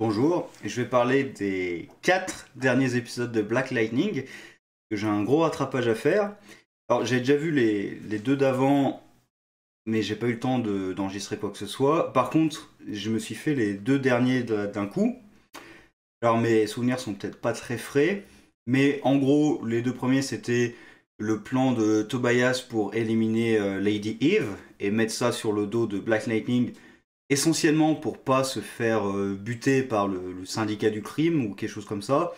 Bonjour, je vais parler des 4 derniers épisodes de Black Lightning, que j'ai un gros rattrapage à faire. Alors j'ai déjà vu les deux d'avant, mais j'ai pas eu le temps d'enregistrer quoi que ce soit. Par contre, je me suis fait les deux derniers d'un coup. Alors mes souvenirs sont peut-être pas très frais, mais en gros, les deux premiers c'était le plan de Tobias pour éliminer Lady Eve et mettre ça sur le dos de Black Lightning essentiellement pour pas se faire buter par le syndicat du crime ou quelque chose comme ça,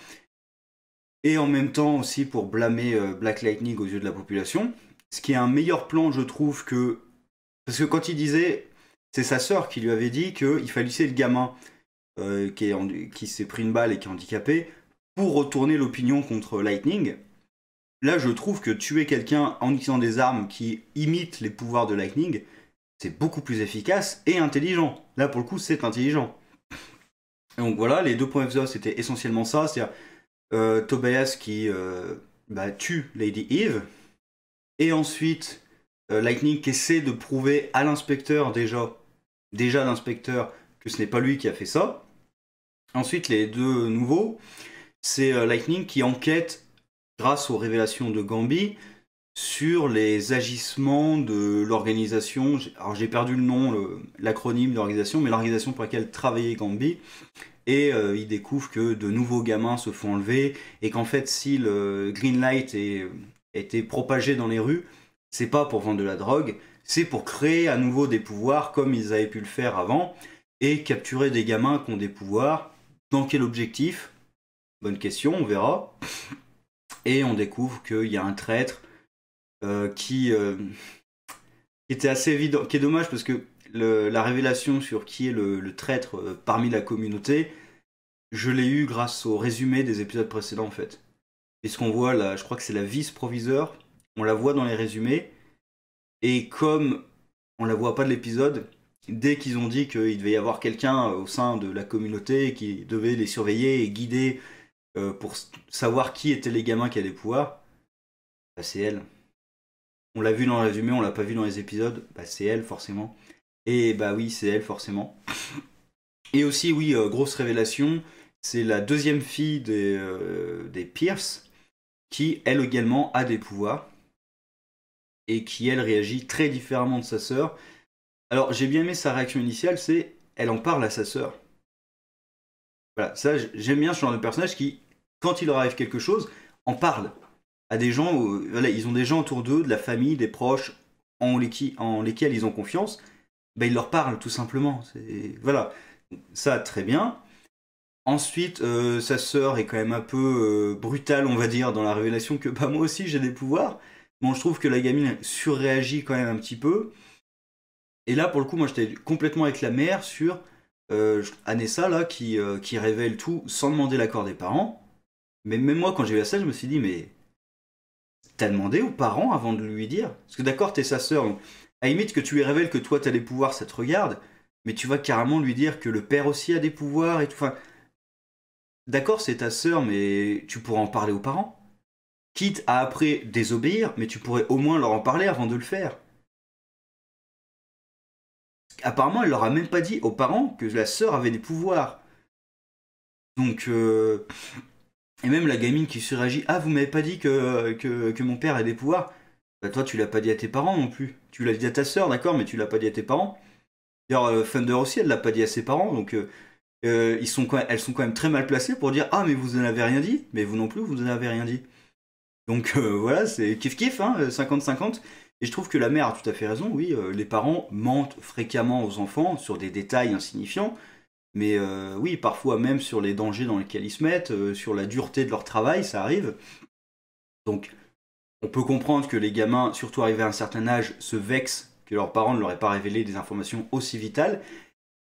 et en même temps aussi pour blâmer Black Lightning aux yeux de la population. Ce qui est un meilleur plan, je trouve, que... Parce que quand il disait, c'est sa sœur qui lui avait dit qu'il fallait laisser le gamin qui s'est pris une balle et qui est handicapé pour retourner l'opinion contre Lightning. Là, je trouve que tuer quelqu'un en utilisant des armes qui imitent les pouvoirs de Lightning, c'est beaucoup plus efficace et intelligent. Là, pour le coup, c'est intelligent. Donc voilà, les deux premiers épisodes, c'était essentiellement ça, c'est-à-dire Tobias qui tue Lady Eve, et ensuite Lightning qui essaie de prouver à l'inspecteur déjà l'inspecteur, que ce n'est pas lui qui a fait ça. Ensuite, les deux nouveaux, c'est Lightning qui enquête grâce aux révélations de Gambi sur les agissements de l'organisation. Alors j'ai perdu le nom, l'acronyme de l'organisation, mais l'organisation pour laquelle travaillait Gambi. Et il découvre que de nouveaux gamins se font enlever et qu'en fait, si le green light a été propagé dans les rues, c'est pas pour vendre de la drogue, c'est pour créer à nouveau des pouvoirs comme ils avaient pu le faire avant et capturer des gamins qui ont des pouvoirs. Dans quel objectif? Bonne question, on verra. Et on découvre qu'il y a un traître qui était assez évident, qui est dommage parce que la révélation sur qui est le traître parmi la communauté, je l'ai eu grâce au résumé des épisodes précédents en fait. Puisqu'on voit là, je crois que c'est la vice-proviseure, on la voit dans les résumés, et comme on la voit pas de l'épisode, dès qu'ils ont dit qu'il devait y avoir quelqu'un au sein de la communauté qui devait les surveiller et guider pour savoir qui étaient les gamins qui allaient pouvoir, bah, c'est elle. On l'a vu dans le résumé, on l'a pas vu dans les épisodes, bah, c'est elle forcément. Et bah oui, c'est elle forcément. Et aussi, oui, grosse révélation, c'est la deuxième fille des Pierce, qui, elle également, a des pouvoirs, et qui, elle, réagit très différemment de sa sœur. Alors, j'ai bien aimé sa réaction initiale, c'est, elle en parle à sa sœur. Voilà, ça, j'aime bien ce genre de personnage qui, quand il leur arrive quelque chose, en parle à des gens, voilà, ils ont des gens autour d'eux, de la famille, des proches, en lesquels ils ont confiance, ben, ils leur parlent tout simplement. Voilà, ça, très bien. Ensuite, sa sœur est quand même un peu brutale, on va dire, dans la révélation que bah, moi aussi j'ai des pouvoirs. Bon, je trouve que la gamine surréagit quand même un petit peu. Et là, pour le coup, moi j'étais complètement avec la mère sur Anessa, là, qui révèle tout sans demander l'accord des parents. Mais même moi, quand j'ai vu ça, je me suis dit, mais t'as demandé aux parents avant de lui dire? Parce que d'accord, t'es sa sœur, donc à la limite que tu lui révèles que toi t'as des pouvoirs, ça te regarde. Mais tu vas carrément lui dire que le père aussi a des pouvoirs et tout. Enfin, d'accord, c'est ta sœur, mais tu pourras en parler aux parents. Quitte à après désobéir, mais tu pourrais au moins leur en parler avant de le faire. Apparemment, elle leur a même pas dit aux parents que la sœur avait des pouvoirs. Donc, et même la gamine qui suragit, ah, vous m'avez pas dit que mon père a des pouvoirs. Bah, toi, tu l'as pas dit à tes parents non plus. Tu l'as dit à ta sœur, d'accord, mais tu l'as pas dit à tes parents. D'ailleurs, Thunder aussi, elle l'a pas dit à ses parents, donc elles sont quand même très mal placées pour dire, ah, mais vous en avez rien dit, mais vous non plus, vous en avez rien dit. Donc voilà, c'est kiff-kiff, hein, 50-50. Et je trouve que la mère a tout à fait raison, oui, les parents mentent fréquemment aux enfants sur des détails insignifiants, mais oui, parfois même sur les dangers dans lesquels ils se mettent, sur la dureté de leur travail, ça arrive. Donc on peut comprendre que les gamins, surtout arrivés à un certain âge, se vexent que leurs parents ne leur aient pas révélé des informations aussi vitales,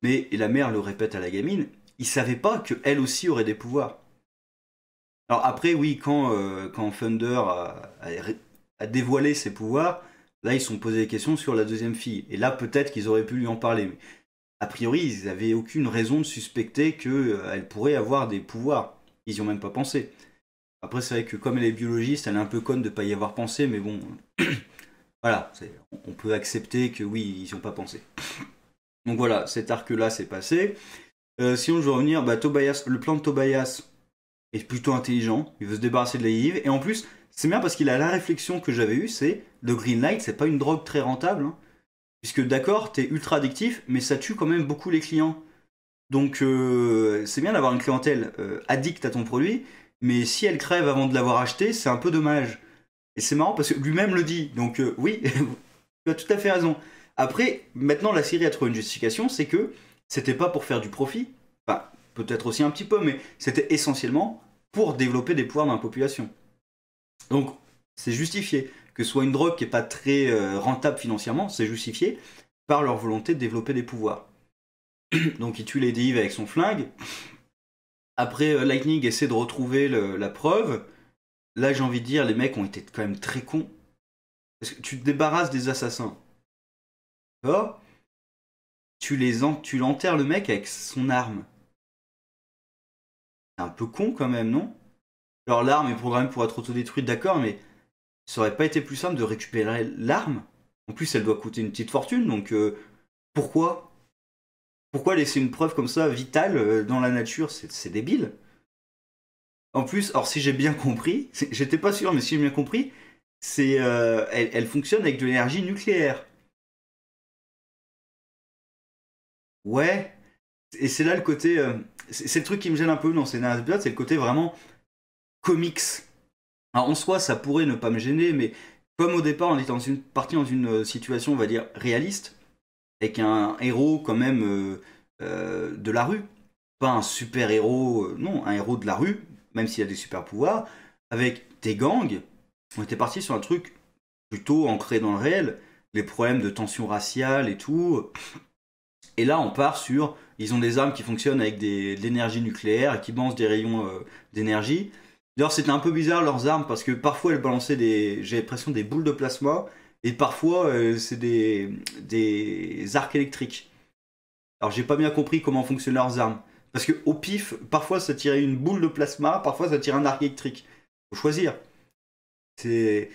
mais et la mère le répète à la gamine, ils savaient pas qu'elle aussi aurait des pouvoirs. Alors après, oui, quand Thunder a dévoilé ses pouvoirs, là, ils se sont posé des questions sur la deuxième fille. Et là, peut-être qu'ils auraient pu lui en parler. Mais a priori, ils n'avaient aucune raison de suspecter qu'elle pourrait avoir des pouvoirs. Ils n'y ont même pas pensé. Après, c'est vrai que comme elle est biologiste, elle est un peu conne de ne pas y avoir pensé, mais bon, voilà, on peut accepter que oui, ils n'y ont pas pensé. Donc voilà, cet arc-là s'est passé. Sinon, je veux revenir, bah, Tobias, le plan de Tobias est plutôt intelligent. Il veut se débarrasser de la Eve. Et en plus, c'est bien parce qu'il a la réflexion que j'avais eue, c'est le green light, c'est pas une drogue très rentable. Hein. Puisque d'accord, t'es ultra addictif, mais ça tue quand même beaucoup les clients. Donc c'est bien d'avoir une clientèle addict à ton produit, mais si elle crève avant de l'avoir acheté, c'est un peu dommage. Et c'est marrant parce que lui-même le dit. Donc oui, tu as tout à fait raison. Après, maintenant la série a trouvé une justification, c'est que c'était pas pour faire du profit. Enfin, peut-être aussi un petit peu, mais c'était essentiellement pour développer des pouvoirs dans la population. Donc c'est justifié. Que ce soit une drogue qui est pas très rentable financièrement, c'est justifié par leur volonté de développer des pouvoirs. Donc il tue les Dave avec son flingue. Après, Lightning essaie de retrouver la preuve. Là, j'ai envie de dire, les mecs ont été quand même très cons. Parce que tu te débarrasses des assassins. D'accord. Tu l'enterres le mec avec son arme. C'est un peu con quand même, non? Alors l'arme est programmée pour être autodétruite, d'accord, mais ça aurait pas été plus simple de récupérer l'arme? En plus, elle doit coûter une petite fortune, donc pourquoi? Pourquoi laisser une preuve comme ça, vitale, dans la nature? C'est débile. En plus, alors si j'ai bien compris, j'étais pas sûr, mais si j'ai bien compris, elle fonctionne avec de l'énergie nucléaire. Ouais, et c'est là le côté, c'est le truc qui me gêne un peu dans ces derniers épisodes, c'est le côté vraiment comics. Alors en soi, ça pourrait ne pas me gêner, mais comme au départ, on était parti dans une situation, on va dire, réaliste, avec un héros quand même de la rue, pas un super héros, non, un héros de la rue, même s'il a des super pouvoirs, avec des gangs, on était parti sur un truc plutôt ancré dans le réel, les problèmes de tension raciale et tout. Et là, on part sur, ils ont des armes qui fonctionnent avec de l'énergie nucléaire et qui balancent des rayons d'énergie. D'ailleurs, c'était un peu bizarre leurs armes parce que parfois elles balançaient j'ai l'impression des boules de plasma et parfois c'est des arcs électriques. Alors j'ai pas bien compris comment fonctionnaient leurs armes. Parce que au pif, parfois ça tirait une boule de plasma, parfois ça tirait un arc électrique. Faut choisir. C'est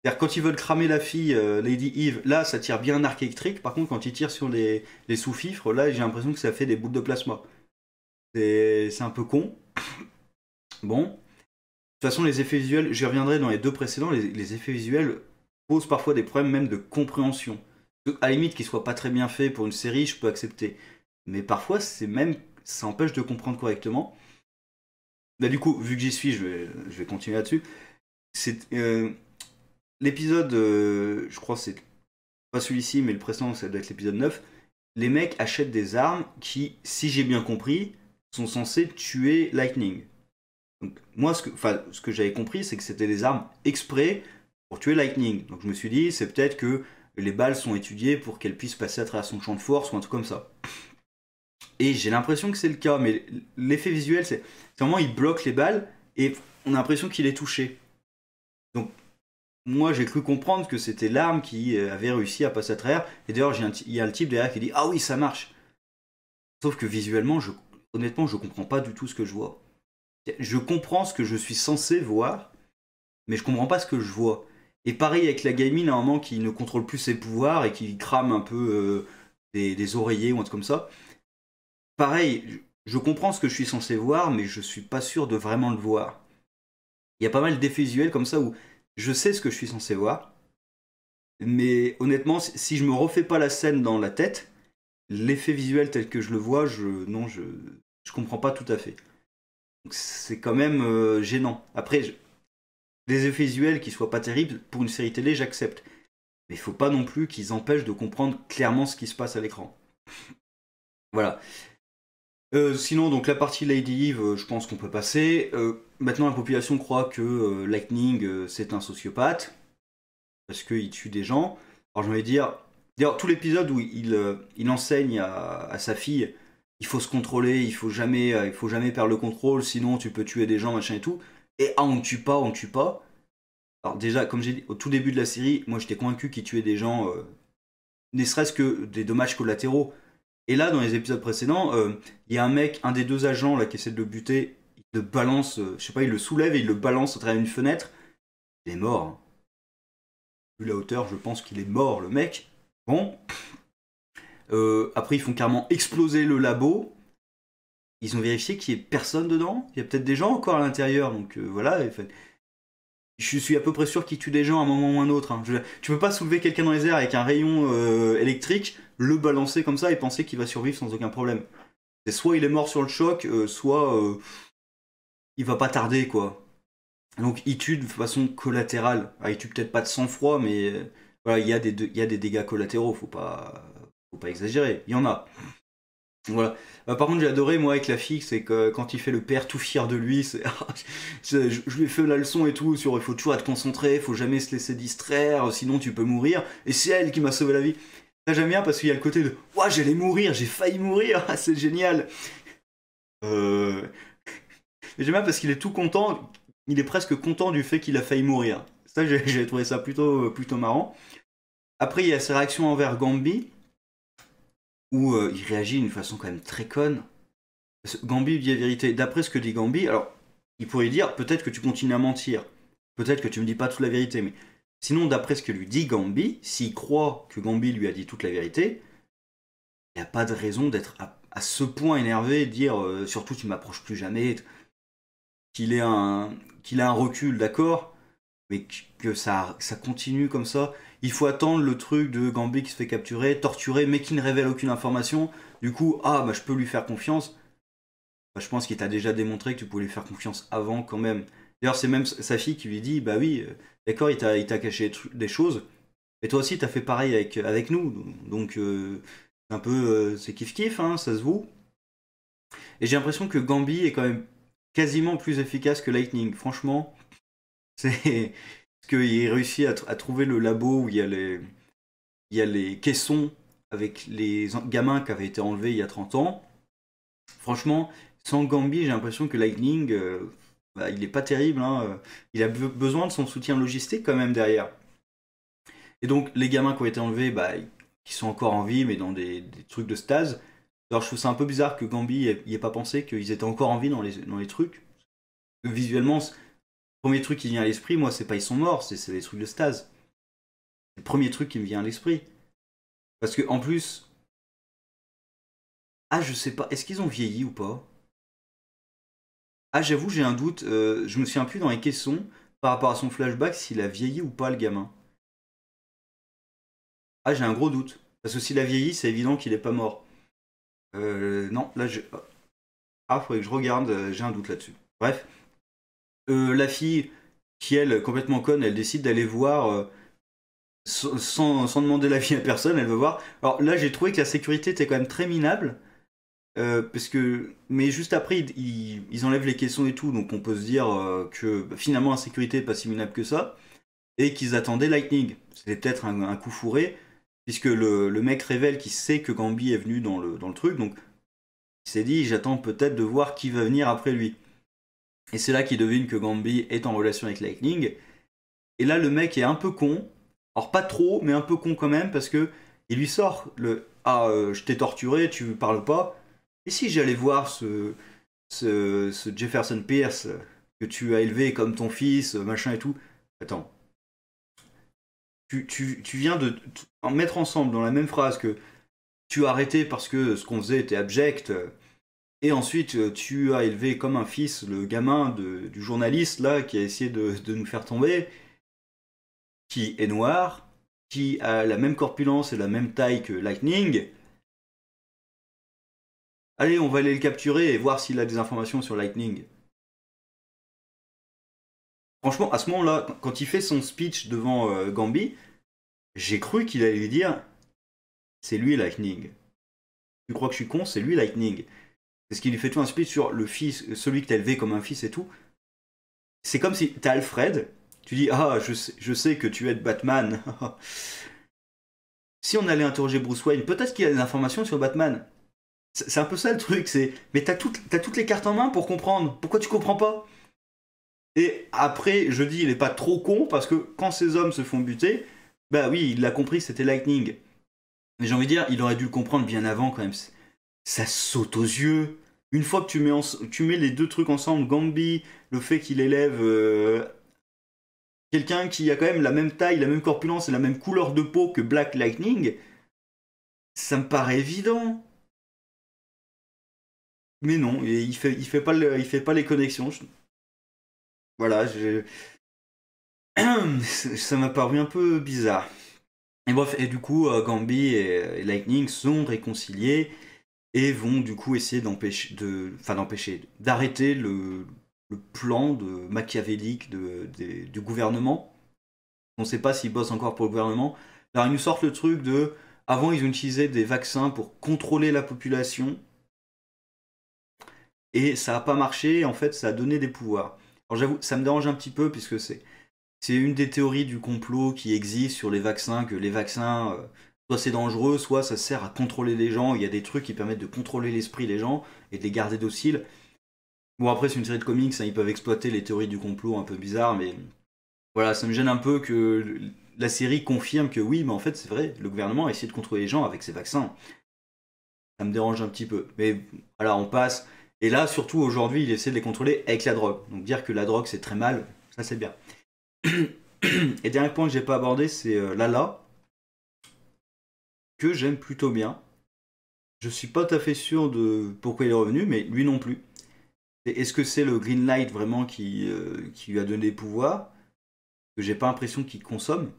C'est-à-dire quand ils veulent cramer la fille, Lady Eve, là ça tire bien un arc électrique. Par contre, quand ils tirent sur les sous-fifres, là j'ai l'impression que ça fait des boules de plasma. C'est un peu con. Bon. De toute façon, les effets visuels, j'y reviendrai dans les deux précédents, les effets visuels posent parfois des problèmes même de compréhension. À la limite, qu'ils soient pas très bien faits pour une série, je peux accepter. Mais parfois, ça empêche de comprendre correctement. Bah, du coup, vu que j'y suis, je vais continuer là-dessus. C'est l'épisode, je crois que c'est pas celui-ci, mais le précédent, ça doit être l'épisode 9. Les mecs achètent des armes qui, si j'ai bien compris, sont censées tuer Lightning. Donc, moi, ce que j'avais compris, c'est que c'était des armes exprès pour tuer Lightning. Donc je me suis dit, c'est peut-être que les balles sont étudiées pour qu'elles puissent passer à travers son champ de force ou un truc comme ça. Et j'ai l'impression que c'est le cas, mais l'effet visuel, c'est vraiment, il bloque les balles et on a l'impression qu'il est touché. Donc moi, j'ai cru comprendre que c'était l'arme qui avait réussi à passer à travers. Et d'ailleurs, il y a le type derrière qui dit ah oui, ça marche. Sauf que visuellement, honnêtement, je comprends pas du tout ce que je vois. Je comprends ce que je suis censé voir, mais je comprends pas ce que je vois. Et pareil avec la gamine, à un moment, qui ne contrôle plus ses pouvoirs et qui crame un peu des oreillers ou un truc comme ça. Pareil, je comprends ce que je suis censé voir, mais je suis pas sûr de vraiment le voir. Il y a pas mal d'effets visuels comme ça où je sais ce que je suis censé voir, mais honnêtement, si je me refais pas la scène dans la tête, l'effet visuel tel que je le vois, non, je comprends pas tout à fait. Donc c'est quand même gênant. Après, des effets visuels qui soient pas terribles, pour une série télé, j'accepte. Mais il faut pas non plus qu'ils empêchent de comprendre clairement ce qui se passe à l'écran. Voilà. Sinon, donc la partie Lady Eve, je pense qu'on peut passer. Maintenant, la population croit que Lightning, c'est un sociopathe, parce qu'il tue des gens. Alors, je vais dire, d'ailleurs, tout l'épisode où il enseigne à sa fille, il faut se contrôler, il faut jamais perdre le contrôle, sinon tu peux tuer des gens, machin et tout. Et ah, on ne tue pas, on ne tue pas. Alors déjà, comme j'ai dit, au tout début de la série, moi j'étais convaincu qu'il tuait des gens, ne serait-ce que des dommages collatéraux. Et là, dans les épisodes précédents, il y a un mec, un des deux agents là qui essaie de le buter, il le balance, je sais pas, il le soulève et il le balance à travers une fenêtre. Il est mort. Hein. Vu la hauteur, je pense qu'il est mort, le mec. Bon. Après, ils font carrément exploser le labo. ils ont vérifié qu'il n'y ait personne dedans. Il y a peut-être des gens encore à l'intérieur, donc voilà. Je suis à peu près sûr qu'il tue des gens à un moment ou un autre. Hein. Tu peux pas soulever quelqu'un dans les airs avec un rayon électrique, le balancer comme ça et penser qu'il va survivre sans aucun problème. C'est soit il est mort sur le choc, soit il va pas tarder, quoi. Donc il tue de façon collatérale. Ah, il tue peut-être pas de sang-froid, mais voilà, il y a des dégâts collatéraux, faut pas exagérer. Il y en a. Voilà. Par contre, j'ai adoré, moi, avec la fille, c'est que quand il fait le père tout fier de lui, je lui ai fait la leçon et tout, sur il faut toujours être concentré, il faut jamais se laisser distraire, sinon tu peux mourir. Et c'est elle qui m'a sauvé la vie. Ça, j'aime bien parce qu'il y a le côté de ouah, j'allais mourir, j'ai failli mourir, c'est génial. Euh... J'aime bien parce qu'il est tout content, il est presque content du fait qu'il a failli mourir. Ça, j'ai trouvé ça plutôt marrant. Après, il y a ses réactions envers Gambi, où il réagit d'une façon quand même très conne. Gambi dit la vérité. D'après ce que dit Gambi, alors, il pourrait dire peut-être que tu continues à mentir. Peut-être que tu me dis pas toute la vérité, mais sinon, d'après ce que lui dit Gambi, s'il croit que Gambi lui a dit toute la vérité, il n'y a pas de raison d'être à ce point énervé et de dire surtout tu m'approches plus jamais, qu'il ait qu'il a un recul, d'accord, mais que ça continue comme ça. Il faut attendre le truc de Gambi qui se fait capturer, torturer, mais qui ne révèle aucune information. Du coup, ah bah je peux lui faire confiance. Bah, je pense qu'il t'a déjà démontré que tu pouvais lui faire confiance avant quand même. D'ailleurs, c'est même sa fille qui lui dit, bah oui, d'accord, il t'a caché des choses, et toi aussi t'as fait pareil avec nous. Donc c'est un peu, c'est kiff-kiff, hein, ça se voue. Et j'ai l'impression que Gambi est quand même quasiment plus efficace que Lightning. Franchement, c'est parce qu'il réussit à trouver le labo où il y a les caissons avec les gamins qui avaient été enlevés il y a 30 ans. Franchement, sans Gambi, j'ai l'impression que Lightning, bah, il est pas terrible. Hein. Il a besoin de son soutien logistique quand même derrière. Et donc, les gamins qui ont été enlevés, bah, qui sont encore en vie, mais dans des trucs de stase. Alors, je trouve ça un peu bizarre que Gambi n'y ait pas pensé qu'ils étaient encore en vie dans les trucs. Visuellement, le premier truc qui vient à l'esprit, moi, c'est pas ils sont morts, c'est les trucs de stase. C'est le premier truc qui me vient à l'esprit. Parce que en plus, ah, je sais pas, est-ce qu'ils ont vieilli ou pas? Ah, j'avoue, j'ai un doute. Je me souviens plus dans les caissons par rapport à son flashback s'il a vieilli ou pas le gamin. Ah, j'ai un gros doute. Parce que s'il a vieilli, c'est évident qu'il est pas mort. Non, là, ah, faudrait que je regarde, j'ai un doute là-dessus. Bref. La fille, qui elle, complètement conne, elle décide d'aller voir sans demander l'avis à personne, elle veut voir. Alors là, j'ai trouvé que la sécurité était quand même très minable. Parce que, mais juste après, ils enlèvent les caissons et tout, donc on peut se dire que bah, finalement la sécurité n'est pas si minable que ça, et qu'ils attendaient Lightning. C'était peut-être un coup fourré, puisque le mec révèle qu'il sait que Gambi est venu dans le truc, donc il s'est dit j'attends peut-être de voir qui va venir après lui. Et c'est là qu'il devine que Gambi est en relation avec Lightning, et là le mec est un peu con, alors pas trop, mais un peu con quand même, parce que il lui sort le ah je t'ai torturé, tu parles pas. Et si j'allais voir ce Jefferson Pierce que tu as élevé comme ton fils, machin et tout. Attends, tu viens de en mettre ensemble dans la même phrase que tu as arrêté parce que ce qu'on faisait était abject, et ensuite tu as élevé comme un fils le gamin du journaliste là qui a essayé de nous faire tomber, qui est noir, qui a la même corpulence et la même taille que Lightning. Allez, on va aller le capturer et voir s'il a des informations sur Lightning. Franchement, à ce moment-là, quand il fait son speech devant Gambi, j'ai cru qu'il allait lui dire c'est lui Lightning. Tu crois que je suis con? C'est lui Lightning. Parce qu'il lui fait tout un speech sur le fils, celui que t'as élevé comme un fils et tout. C'est comme si t'as Alfred, tu dis ah, je sais que tu es Batman. Si on allait interroger Bruce Wayne, peut-être qu'il y a des informations sur Batman. C'est un peu ça le truc, c'est. Mais t'as toutes les cartes en main pour comprendre. Pourquoi tu comprends pas? Et après, je dis, il est pas trop con parce que quand ces hommes se font buter, bah oui, il l'a compris, c'était Lightning. Mais j'ai envie de dire, il aurait dû le comprendre bien avant quand même. Ça saute aux yeux. Une fois que tu mets les deux trucs ensemble, Gambi, le fait qu'il élève quelqu'un qui a quand même la même taille, la même corpulence et la même couleur de peau que Black Lightning, ça me paraît évident. mais non, et il fait pas les connexions. Voilà, ça m'a paru un peu bizarre. Et bref, et du coup, Gambi et Lightning sont réconciliés et vont du coup essayer d'arrêter le plan machiavélique du gouvernement. On ne sait pas s'ils bossent encore pour le gouvernement. Alors ils nous sortent le truc de, avant ils ont utilisé des vaccins pour contrôler la population et ça n'a pas marché. En fait, ça a donné des pouvoirs. Alors j'avoue, ça me dérange un petit peu puisque c'est une des théories du complot qui existe sur les vaccins, que les vaccins, soit c'est dangereux, soit ça sert à contrôler les gens. Il y a des trucs qui permettent de contrôler l'esprit des gens et de les garder dociles. Bon, après, c'est une série de comics, hein, ils peuvent exploiter les théories du complot un peu bizarres, mais voilà, ça me gêne un peu que la série confirme que oui, mais en fait, c'est vrai, le gouvernement a essayé de contrôler les gens avec ses vaccins. Ça me dérange un petit peu. Mais voilà, on passe. Et là, surtout aujourd'hui, il essaie de les contrôler avec la drogue. Donc dire que la drogue, c'est très mal, ça c'est bien. Et dernier point que j'ai pas abordé, c'est Lala, que j'aime plutôt bien. Je suis pas tout à fait sûr de pourquoi il est revenu, mais lui non plus. Est-ce que c'est le green light vraiment qui lui a donné des pouvoirs? Que j'ai pas l'impression qu'il consomme.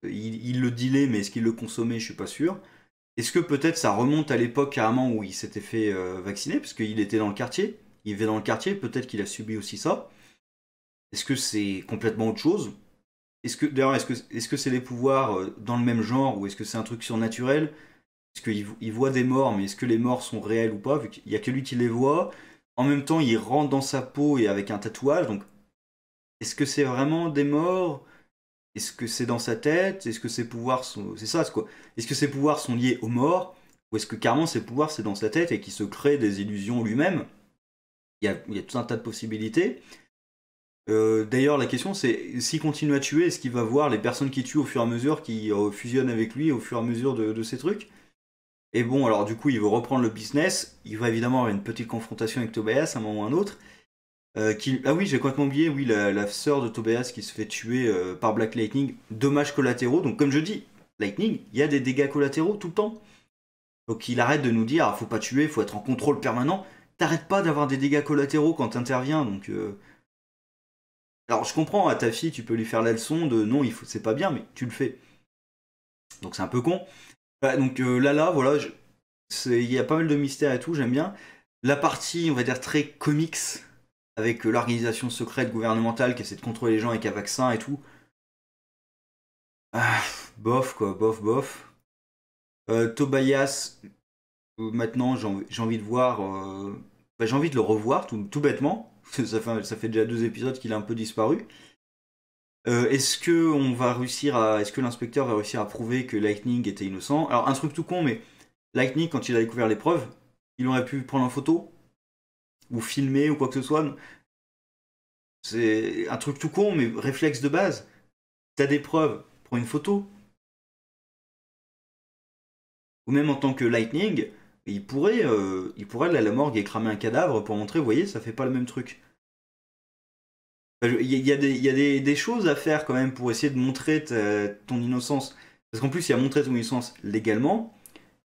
Il le dealait, mais est-ce qu'il le consommait? Je suis pas sûr. Est-ce que peut-être ça remonte à l'époque carrément où il s'était fait vacciner, parce qu'il était dans le quartier, il vivait dans le quartier, peut-être qu'il a subi aussi ça. Est-ce que c'est complètement autre chose? D'ailleurs, est-ce que c'est les pouvoirs dans le même genre, ou est-ce que c'est un truc surnaturel? Est-ce qu'il voit des morts, mais est-ce que les morts sont réels ou pas, vu qu'il y a que lui qui les voit? En même temps, il rentre dans sa peau et avec un tatouage, donc est-ce que c'est vraiment des morts? Est-ce que c'est dans sa tête? Est-ce que ses pouvoirs sont... C'est ça, c'est quoi? Est-ce que ses pouvoirs sont liés aux morts? Ou est-ce que carrément ses pouvoirs c'est dans sa tête et qu'il se crée des illusions lui-même? Il y a tout un tas de possibilités. D'ailleurs, la question c'est, s'il continue à tuer, est-ce qu'il va voir les personnes qui tuent au fur et à mesure, qui fusionnent avec lui au fur et à mesure de ces trucs? Et bon, alors du coup, il veut reprendre le business. Il va évidemment avoir une petite confrontation avec Tobias à un moment ou à un autre. Ah oui, j'ai complètement oublié, oui, la sœur de Tobias qui se fait tuer par Black Lightning. Dommages collatéraux. Donc comme je dis, Lightning, il y a des dégâts collatéraux tout le temps. Donc il arrête de nous dire, ah, faut pas tuer, faut être en contrôle permanent. T'arrêtes pas d'avoir des dégâts collatéraux quand t'interviens, donc... Alors je comprends, à ta fille, tu peux lui faire la leçon de non, c'est pas bien, mais tu le fais. Donc c'est un peu con. Donc là, voilà, il y a pas mal de mystères et tout, j'aime bien. La partie, on va dire, très comics, avec l'organisation secrète gouvernementale qui essaie de contrôler les gens avec un vaccin et tout. Ah, bof, quoi, bof, bof. Tobias, maintenant, j'ai envie de voir... j'ai envie de le revoir, tout bêtement. Ça fait déjà 2 épisodes qu'il a un peu disparu. Est-ce que l'inspecteur va réussir à prouver que Lightning était innocent? Alors un truc tout con, mais Lightning quand il a découvert les preuves, il aurait pu prendre en photo ou filmer ou quoi que ce soit. C'est un truc tout con, mais réflexe de base. T'as des preuves, prends une photo. Ou même en tant que Lightning, il pourrait aller à la morgue et cramer un cadavre pour montrer, vous voyez, ça fait pas le même truc. Il y a des choses à faire quand même pour essayer de montrer ton innocence. Parce qu'en plus, il y a montrer ton innocence légalement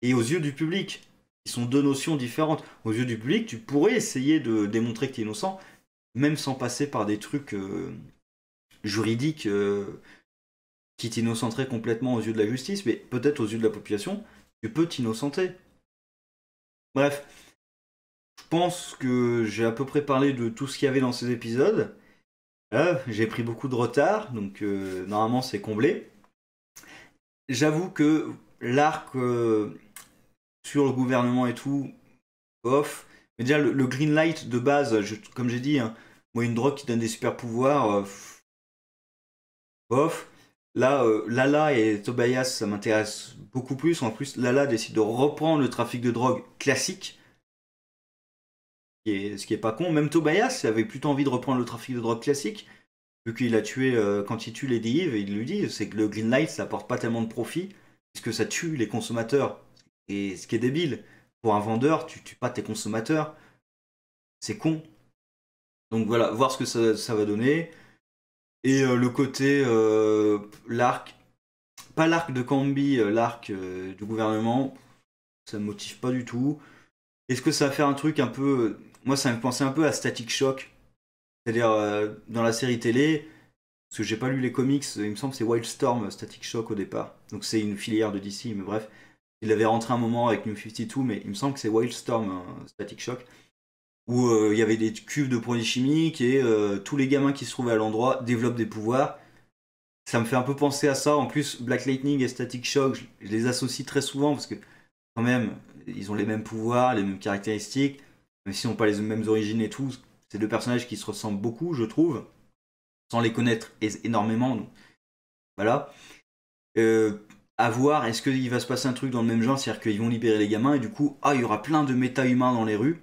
et aux yeux du public, qui sont deux notions différentes. Aux yeux du public, tu pourrais essayer de démontrer que tu es innocent, même sans passer par des trucs juridiques qui t'innocenteraient complètement aux yeux de la justice, mais peut-être aux yeux de la population, tu peux t'innocenter. Bref, je pense que j'ai à peu près parlé de tout ce qu'il y avait dans ces épisodes. J'ai pris beaucoup de retard, donc normalement c'est comblé. J'avoue que l'arc sur le gouvernement et tout, bof. Mais déjà, le green light de base, comme j'ai dit, hein, moi, une drogue qui donne des super pouvoirs, bof. Là, Lala et Tobias, ça m'intéresse beaucoup plus. En plus, Lala décide de reprendre le trafic de drogue classique, ce qui est pas con. Même Tobias avait plutôt envie de reprendre le trafic de drogue classique, vu qu'il a tué, quand il tue Lady Eve, il lui dit, c'est que le green light, ça apporte pas tellement de profit, puisque ça tue les consommateurs. Et ce qui est débile, pour un vendeur, tu tues pas tes consommateurs. C'est con. Donc voilà, voir ce que ça va donner. Et le côté, l'arc, pas l'arc de Camby, l'arc du gouvernement, ça me motive pas du tout. Est-ce que ça va faire un truc un peu... Moi, ça me pensait un peu à Static Shock. C'est-à-dire, dans la série télé, parce que j'ai pas lu les comics, il me semble que c'est Wildstorm, Static Shock au départ. Donc c'est une filière de DC, mais bref. Il avait rentré un moment avec New 52, mais il me semble que c'est Wildstorm, hein, Static Shock, où il y avait des cuves de produits chimiques et tous les gamins qui se trouvaient à l'endroit développent des pouvoirs. Ça me fait un peu penser à ça. En plus, Black Lightning et Static Shock, je les associe très souvent parce que quand même, ils ont les mêmes pouvoirs, les mêmes caractéristiques, même s'ils n'ont pas les mêmes origines et tout. C'est deux personnages qui se ressemblent beaucoup, je trouve, sans les connaître énormément. Donc, voilà. Euh, à voir, est-ce qu'il va se passer un truc dans le même genre, c'est-à-dire qu'ils vont libérer les gamins et du coup, il y aura plein de méta-humains dans les rues.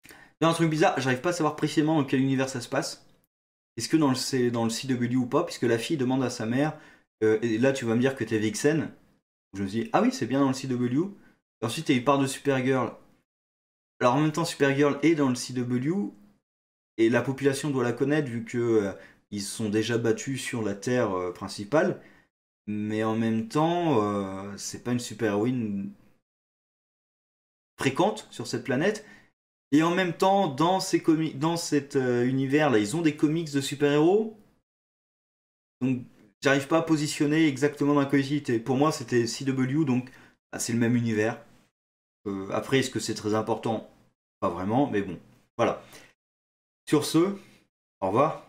Il y a un truc bizarre, j'arrive pas à savoir précisément dans quel univers ça se passe. Est-ce que c'est dans le CW ou pas, puisque la fille demande à sa mère, et là tu vas me dire que t'es Vixen. Je me dis, ah oui, c'est bien dans le CW. Et ensuite, il part de Supergirl. Alors en même temps, Supergirl est dans le CW, et la population doit la connaître vu que ils sont déjà battus sur la Terre principale. Mais en même temps, c'est pas une super-héroïne fréquente sur cette planète. Et en même temps, dans cet univers-là, ils ont des comics de super-héros. Donc, j'arrive pas à positionner exactement dans la cohésivité. Pour moi, c'était CW, donc c'est le même univers. Après, est-ce que c'est très important? Pas vraiment, mais bon. Voilà. Sur ce, au revoir.